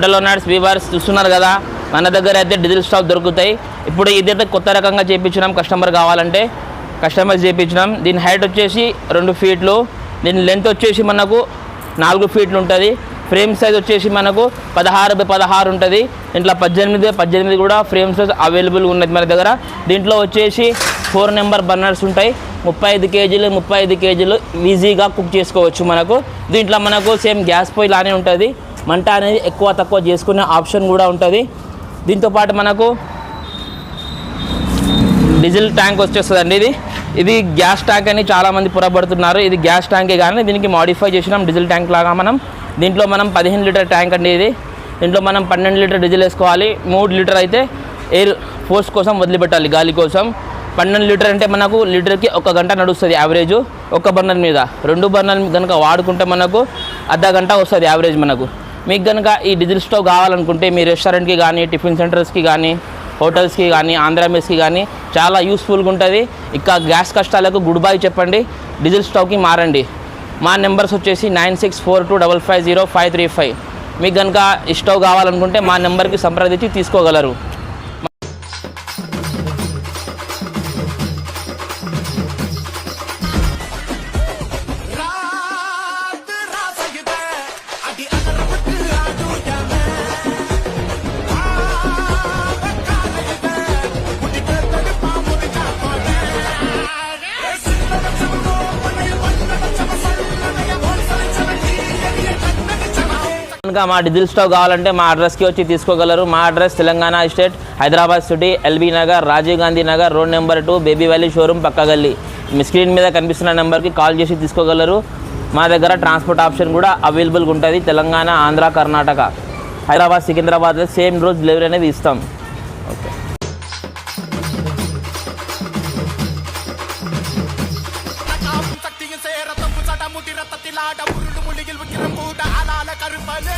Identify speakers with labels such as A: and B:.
A: Hotel owners weavers చూస్తున్నారు కదా, మన దగ్గర అయితే డీజిల్ స్టవ్ దొరుకుతాయి. ఇప్పుడు ఇదైతే కొత్త రకంగా చేయించినాం, కస్టమర్ కావాలంటే కస్టమైజ్ చేయించినాం. దీని హైట్ వచ్చేసి 2 ఫీట్లు, దీని లెంత్ వచ్చేసి మనకు 4 ఫీట్లు ఉంటుంది. ఫ్రేమ్ సైజ్ వచ్చేసి మనకు 16x16 ఉంటుంది. దీంట్లో 18x18 కూడా ఫ్రేమ్ సైజ్ అవైలబుల్ ఉన్నది మన దగ్గర. దీంట్లో వచ్చేసి 4 నెంబర్ బర్నర్స్ ఉంటాయి. 35 కేజీలు ఈజీగా కుక్ చేసుకోవచ్చు. మనకు దీంట్లో మనకు సేమ్ గ్యాస్ పొయ్యి లానే ఉంటుంది. మంట అనేది ఎక్కువ తక్కువ చేసుకునే ఆప్షన్ కూడా ఉంటుంది. దీంతోపాటు మనకు డీజిల్ ట్యాంక్ వచ్చేస్తుందండి. ఇది గ్యాస్ ట్యాంక్ అని చాలామంది పొరపడుతున్నారు. ఇది గ్యాస్ ట్యాంకే కానీ దీనికి మాడిఫై చేసినాం డీజిల్ ట్యాంక్ లాగా. దీంట్లో మనం 15 లీటర్ ట్యాంక్ అండి ఇది. దీంట్లో మనం 12 లీటర్ డీజిల్ వేసుకోవాలి. 3 లీటర్ అయితే ఎయిర్ ఫోర్స్ కోసం వదిలిపెట్టాలి, గాలి కోసం. 12 లీటర్ అంటే మనకు లీటర్కి 1 గంట నడుస్తుంది యావరేజ్ ఒక బర్నర్ మీద. 2 బర్నర్ కనుక వాడుకుంటే మనకు అర్ధ గంట వస్తుంది యావరేజ్ మనకు. మీకు కనుక ఈ డీజిల్ స్టవ్ కావాలనుకుంటే మీ రెస్టారెంట్కి కానీ, టిఫిన్ సెంటర్స్కి కానీ, హోటల్స్కి కానీ, ఆంధ్ర మెస్కి కానీ చాలా యూస్ఫుల్గా ఉంటుంది. ఇక గ్యాస్ కష్టాలకు గుడ్ బై చెప్పండి, డీజిల్ స్టవ్కి మారండి. మా నెంబర్స్ వచ్చేసి 9642550535. మీకు కనుక ఈ స్టవ్ కావాలనుకుంటే మా నెంబర్కి సంప్రదించి తీసుకోగలరు. ఇంకా మా డీజిల్ స్టవ్ కావాలంటే మా అడ్రస్కి వచ్చి తీసుకోగలరు. మా address Telangana state, Hyderabad city, LB Nagar, Rajiv Gandhi Nagar, road number 2, Baby Valley showroom పక్క గల్లీ. మీ స్క్రీన్ మీద కనిపిస్తున్న నెంబర్కి కాల్ చేసి తీసుకోగలరు. మా దగ్గర ట్రాన్స్పోర్ట్ ఆప్షన్ కూడా అవైలబుల్గా ఉంటుంది. తెలంగాణ, ఆంధ్ర, కర్ణాటక, హైదరాబాద్, సికింద్రాబాద్లో సేమ్ రోజు డెలివరీ అనేది ఇస్తాం. ఓకే.
B: முட்டி ரத்தத்தில் ஆட உருண்டு முள்ளியில் விக்கிற பூட அலால கருப்பலே